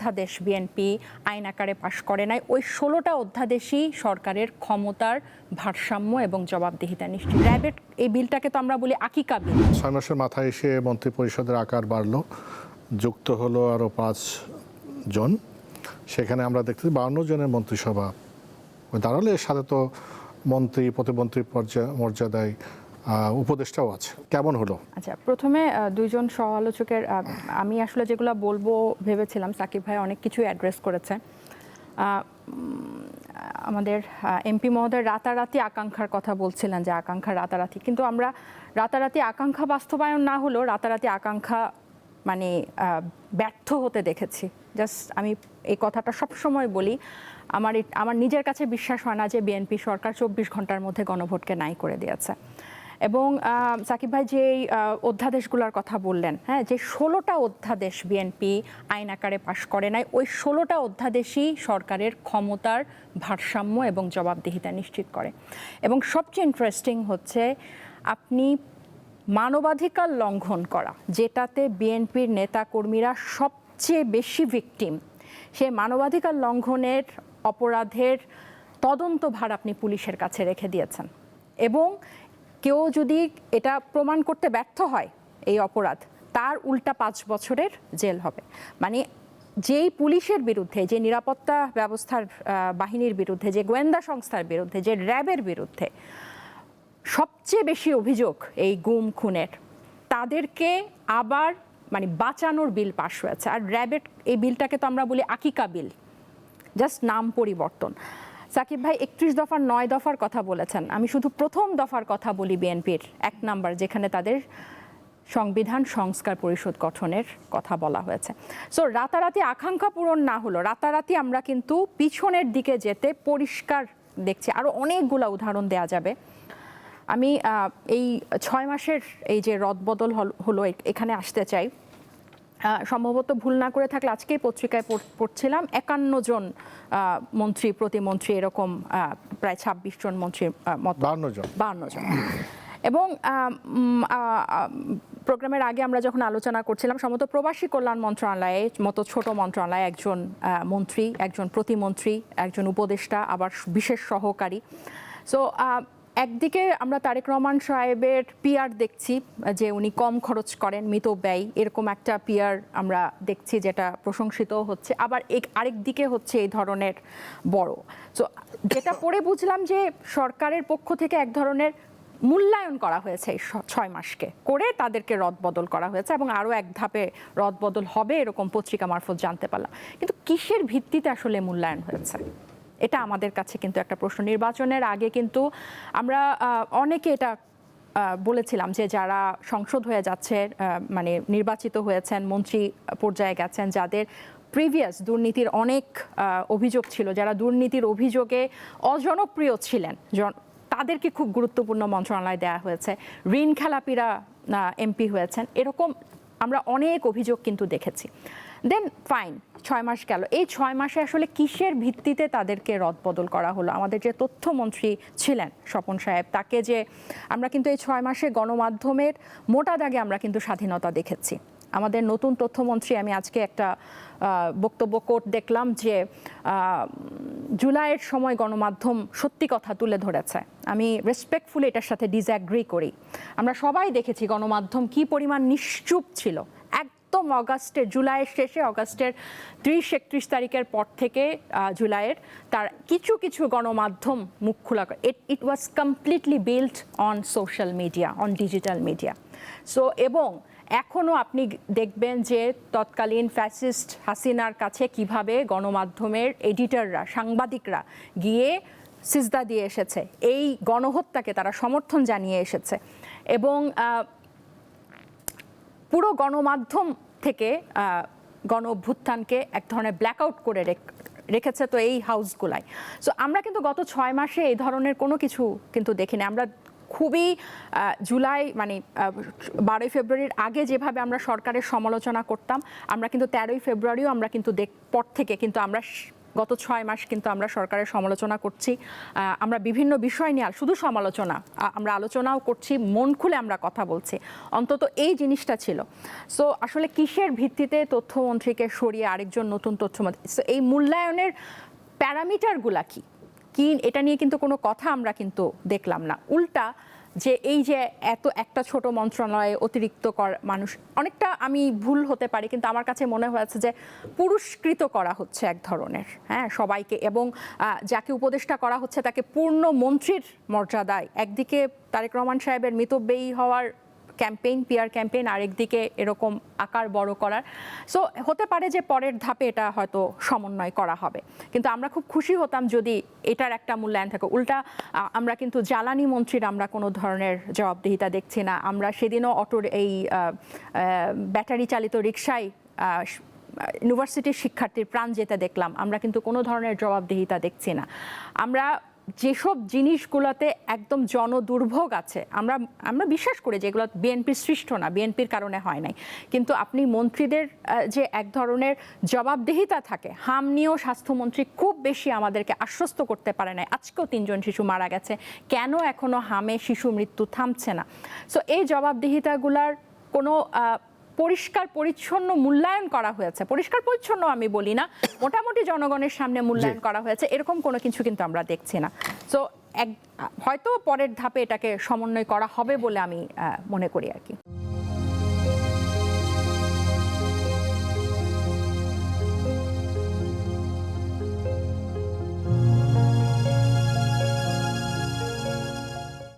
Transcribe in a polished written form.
অধ্যাদেশ বিএনপি আইন আকারে পাশ করে নাই, ওই 16টা অধ্যাদেশই সরকারের ক্ষমতার ভারসাম্য এবং জবাবদিহিতা নিশ্চিত। র্যাবের এই বিলটাকে তো আমরা বলি আকিকা বিল। 6 মাসের মাথায় এসে মন্ত্রিপরিষদের আকার বাড়লো, যুক্ত হলো আরও 5 জন। সেখানে আমরা দেখতেছি 52 জনের মন্ত্রিসভা দাঁড়ালে, এর সাথে তো মন্ত্রী প্রতিমন্ত্রী মর্যাদায় উপদেষ্টাও আছে। কেমন হলো? আচ্ছা, প্রথমে দুইজন সহ আলোচকের আমি আসলে যেগুলো বলবো ভেবেছিলাম, সাকিব ভাই অনেক কিছুই অ্যাড্রেস করেছে। আমাদের এমপি মহোদয় রাতারাতি আকাঙ্ক্ষার কথা বলছিলেন, যে আকাঙ্ক্ষা রাতারাতি, কিন্তু আমরা রাতারাতি আকাঙ্ক্ষা বাস্তবায়ন না হলেও রাতারাতি আকাঙ্ক্ষা মানে ব্যর্থ হতে দেখেছি। জাস্ট আমি এই কথাটা সবসময় বলি, আমার নিজের কাছে বিশ্বাস হয় না যে বিএনপি সরকার 24 ঘন্টার মধ্যে গণভোটকে নাই করে দিয়েছে। এবং সাকিব ভাই যে অধ্যাদেশগুলোর কথা বললেন, হ্যাঁ, যে 16টা অধ্যাদেশ বিএনপি আইন আকারে পাশ করে নাই, ওই 16টা অধ্যাদেশই সরকারের ক্ষমতার ভারসাম্য এবং জবাবদিহিতা নিশ্চিত করে। এবং সবচেয়ে ইন্টারেস্টিং হচ্ছে, আপনি মানবাধিকার লঙ্ঘন করা, যেটাতে বিএনপির নেতাকর্মীরা সবচেয়ে বেশি ভিকটিম, সে মানবাধিকার লঙ্ঘনের অপরাধের তদন্তভার আপনি পুলিশের কাছে রেখে দিয়েছেন। এবং কেউ যদি এটা প্রমাণ করতে ব্যর্থ হয় এই অপরাধ, তার উল্টা 5 বছরের জেল হবে। মানে যেই পুলিশের বিরুদ্ধে, যে নিরাপত্তা ব্যবস্থার বাহিনীর বিরুদ্ধে, যে গোয়েন্দা সংস্থার বিরুদ্ধে, যে র্যাবের বিরুদ্ধে সবচেয়ে বেশি অভিযোগ এই গুম খুনের, তাদেরকে আবার মানে বাঁচানোর বিল পাশ হয়েছে। আর র্যাবের এই বিলটাকে তো আমরা বলি আকিকা বিল, জাস্ট নাম পরিবর্তন। সাকিব ভাই 31 দফার 9 দফার কথা বলেছেন, আমি শুধু প্রথম দফার কথা বলি বিএনপির 1 নাম্বার, যেখানে তাদের সংবিধান সংস্কার পরিষদ গঠনের কথা বলা হয়েছে। সো রাতারাতি আকাঙ্ক্ষা পূরণ না হলো, রাতারাতি আমরা কিন্তু পিছনের দিকে যেতে পরিষ্কার দেখছি। আরও অনেকগুলো উদাহরণ দেয়া যাবে। আমি এই 6 মাসের এই যে রদবদল হলো, এখানে আসতে চাই। সম্ভবত ভুল না করে থাকলে আজকেই পত্রিকায় পড়ছিলাম 51 জন মন্ত্রী প্রতিমন্ত্রী, এরকম প্রায় 26 জন মন্ত্রীর মতো, 52 জন। এবং প্রোগ্রামের আগে আমরা যখন আলোচনা করছিলাম, সম্ভবত প্রবাসী কল্যাণ মন্ত্রণালয়ে মতো ছোট মন্ত্রণালয়ে একজন মন্ত্রী, একজন প্রতিমন্ত্রী, একজন উপদেষ্টা, আবার বিশেষ সহকারী। সো একদিকে আমরা তারেক রহমান সাহেবের পিআর দেখছি যে উনি কম খরচ করেন, মিতব্যয়ী, এরকম একটা পিআর আমরা দেখছি, যেটা প্রশংসিত হচ্ছে। আবার আরেক দিকে হচ্ছে এই ধরনের বড়। সো যেটা পড়ে বুঝলাম যে সরকারের পক্ষ থেকে এক ধরনের মূল্যায়ন করা হয়েছে এই 6 মাসকে, করে তাদেরকে রদবদল করা হয়েছে, এবং আরও এক ধাপে রদবদল হবে এরকম পত্রিকা মারফত জানতে পারলাম। কিন্তু কিসের ভিত্তিতে আসলে মূল্যায়ন হয়েছে, এটা আমাদের কাছে কিন্তু একটা প্রশ্ন। নির্বাচনের আগে কিন্তু আমরা অনেকে এটা বলেছিলাম যে যারা সংসদ হয়ে যাচ্ছে, মানে নির্বাচিত হয়েছেন, মন্ত্রী পর্যায়ে গেছেন, যাদের প্রিভিয়াস দুর্নীতির অনেক অভিযোগ ছিল, যারা দুর্নীতির অভিযোগে অজনপ্রিয় ছিলেন, তাদেরকে খুব গুরুত্বপূর্ণ মন্ত্রণালয় দেওয়া হয়েছে। ঋণ খেলাপিরা এমপি হয়েছেন, এরকম আমরা অনেক অভিযোগ কিন্তু দেখেছি। দেন ফাইন, 6 মাস গেল। এই 6 মাসে আসলে কিসের ভিত্তিতে তাদেরকে রদবদল করা হলো? আমাদের যে তথ্যমন্ত্রী ছিলেন স্বপন সাহেব, তাকে যে আমরা কিন্তু এই 6 মাসে গণমাধ্যমের মোটা দাগে আমরা কিন্তু স্বাধীনতা দেখেছি। আমাদের নতুন তথ্যমন্ত্রী, আমি আজকে একটা বক্তব্য কোট দেখলাম যে জুলাইয়ের সময় গণমাধ্যম সত্যি কথা তুলে ধরেছে। আমি রেসপেক্টফুলি এটার সাথে ডিসঅ্যাগ্রি করি। আমরা সবাই দেখেছি গণমাধ্যম কি পরিমাণ নিশ্চুপ ছিল। একদম জুলাইয়ের শেষে, অগাস্টের 30-31 তারিখের পর থেকে জুলাইয়ের তার কিছু কিছু গণমাধ্যম মুখ খোলা করে। It was completely built on social media, on digital media. So এবং এখনও আপনি দেখবেন যে তৎকালীন ফ্যাসিস্ট হাসিনার কাছে কিভাবে গণমাধ্যমের এডিটররা, সাংবাদিকরা গিয়ে সিজদা দিয়ে এসেছে, এই গণহত্যাকে তারা সমর্থন জানিয়ে এসেছে। এবং পুরো গণমাধ্যম থেকে গণ অভ্যুত্থানকে এক ধরনের ব্ল্যাকআউট করে রেখেছে তো এই হাউসগুলাই। সো আমরা কিন্তু গত 6 মাসে এই ধরনের কোনো কিছু কিন্তু দেখিনি। আমরা খুবই জুলাই মানে 12ই ফেব্রুয়ারির আগে যেভাবে আমরা সরকারের সমালোচনা করতাম, আমরা কিন্তু 13ই ফেব্রুয়ারিও আমরা কিন্তু পর থেকে কিন্তু আমরা গত 6 মাস কিন্তু আমরা সরকারের সমালোচনা করছি, আমরা বিভিন্ন বিষয় নিয়ে শুধু সমালোচনা, আমরা আলোচনাও করছি, মন খুলে আমরা কথা বলছি, অন্তত এই জিনিসটা ছিল। সো আসলে কিসের ভিত্তিতে তথ্যমন্ত্রীকে সরিয়ে আরেকজন নতুন তথ্যমন্ত্রী, সো এই মূল্যায়নের প্যারামিটারগুলা কি কি এটা নিয়ে কিন্তু কোনো কথা আমরা কিন্তু দেখলাম না। উল্টা যে এই যে এত একটা ছোট মন্ত্রণালয়ে অতিরিক্ত মানুষ, অনেকটা আমি ভুল হতে পারি কিন্তু আমার কাছে মনে হয়েছে যে পুরস্কৃত করা হচ্ছে এক ধরনের, হ্যাঁ, সবাইকে, এবং যাকে উপদেষ্টা করা হচ্ছে তাকে পূর্ণ মন্ত্রীর মর্যাদায়, একদিকে তারেক রহমান সাহেবের মিতব্যয়ী হওয়ার ক্যাম্পেইন, পিআর ক্যাম্পেইন, আরেকদিকে এরকম আকার বড় করার। সো হতে পারে যে পরের ধাপে এটা হয়তো সমন্বয় করা হবে, কিন্তু আমরা খুব খুশি হতাম যদি এটার একটা মূল্যায়ন থাকে। উল্টা আমরা কিন্তু জ্বালানি মন্ত্রীর আমরা কোনো ধরনের জবাবদিহিতা দেখছি না। আমরা সেদিনও অটোর এই ব্যাটারি চালিত রিকশায় ইউনিভার্সিটির শিক্ষার্থীর প্রাণ যেতে দেখলাম, আমরা কিন্তু কোনো ধরনের জবাবদিহিতা দেখছি না। আমরা যেসব জিনিসগুলোতে একদম জনদুর্ভোগ আছে, আমরা বিশ্বাস করি যে এগুলো বিএনপির সৃষ্ট না, বিএনপির কারণে হয় নাই, কিন্তু আপনি মন্ত্রীদের যে এক ধরনের জবাবদিহিতা থাকে, হাম নিয়েও স্বাস্থ্যমন্ত্রী খুব বেশি আমাদেরকে আশ্বস্ত করতে পারে না। আজকেও 3 জন শিশু মারা গেছে, কেন এখনো হামে শিশু মৃত্যু থামছে না? সো এই জবাবদিহিতাগুলার কোনো পরিষ্কার পরিচ্ছন্ন মূল্যায়ন করা হয়েছে, পরিষ্কার পরিচ্ছন্ন আমি বলি না, মোটামুটি জনগণের সামনে মূল্যায়ন করা হয়েছে, এরকম কোনো কিছু কিন্তু আমরা দেখছি না। সো হয়তো পরের ধাপে এটাকে সমন্বয় করা হবে বলে আমি মনে করি আর কি।